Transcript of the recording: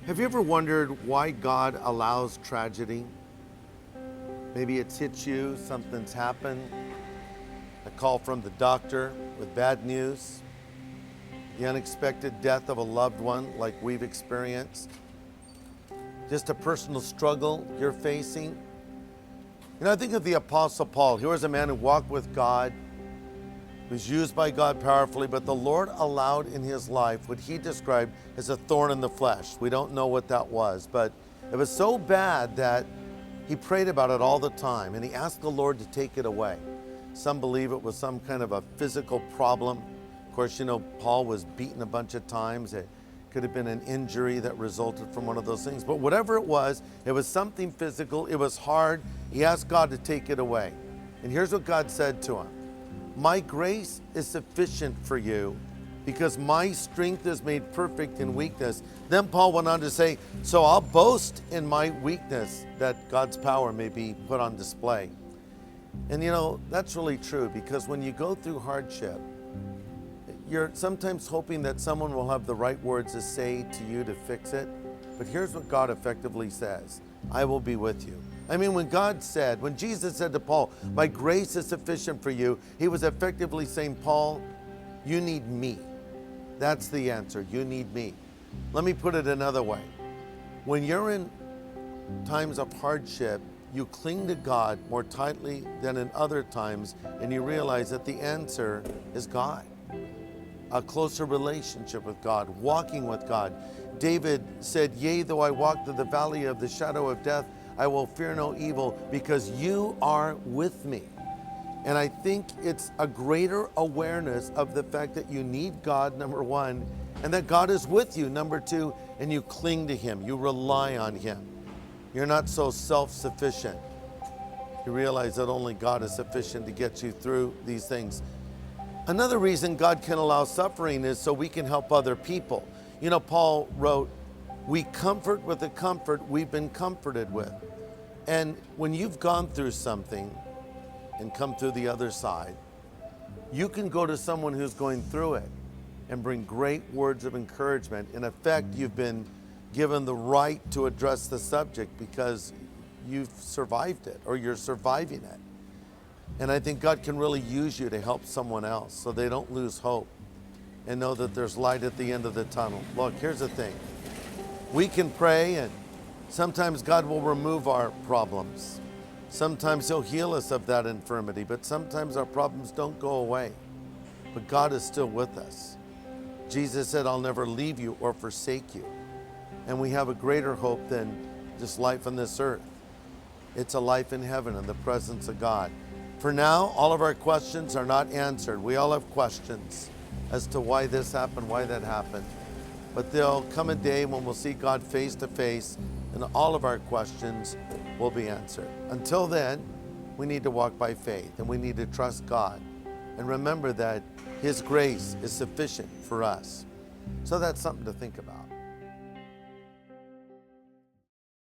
Have you ever wondered why God allows tragedy? Maybe it's hit you, something's happened, a call from the doctor with bad news, the unexpected death of a loved one like we've experienced, just a personal struggle you're facing. I think of the Apostle Paul. He was a man who walked with God, was used by God powerfully, but the Lord allowed in his life what he described as a thorn in the flesh. We don't know what that was, but it was so bad that he prayed about it all the time, and he asked the Lord to take it away. Some believe it was some kind of a physical problem. Of course, Paul was beaten a bunch of times. It could have been an injury that resulted from one of those things. But whatever it was something physical. It was hard. He asked God to take it away. And here's what God said to him. My grace is sufficient for you because my strength is made perfect in weakness. Then Paul went on to say, so I'll boast in my weakness that God's power may be put on display. And that's really true, because when you go through hardship, you're sometimes hoping that someone will have the right words to say to you to fix it. But here's what God effectively says. I will be with you. When Jesus said to Paul, my grace is sufficient for you, he was effectively saying, Paul, you need me. That's the answer. You need me. Let me put it another way. When you're in times of hardship, you cling to God more tightly than in other times, and you realize that the answer is God. A closer relationship with God, walking with God. David said, yea, though I walk through the valley of the shadow of death, I will fear no evil because you are with me. And I think it's a greater awareness of the fact that you need God, number one, and that God is with you, number two, and you cling to him. You rely on him. You're not so self-sufficient. You realize that only God is sufficient to get you through these things. Another reason God can allow suffering is so we can help other people. Paul wrote, we comfort with the comfort we've been comforted with. And when you've gone through something and come through the other side, you can go to someone who's going through it and bring great words of encouragement. In effect, you've been given the right to address the subject because you've survived it or you're surviving it. And I think God can really use you to help someone else so they don't lose hope and know that there's light at the end of the tunnel. Look, here's the thing. We can pray, and sometimes God will remove our problems. Sometimes he'll heal us of that infirmity, but sometimes our problems don't go away. But God is still with us. Jesus said, I'll never leave you or forsake you. And we have a greater hope than just life on this earth. It's a life in heaven in the presence of God. For now, all of our questions are not answered. We all have questions as to why this happened, why that happened. But there'll come a day when we'll see God face to face, and all of our questions will be answered. Until then, we need to walk by faith, and we need to trust God. And remember that his grace is sufficient for us. So that's something to think about.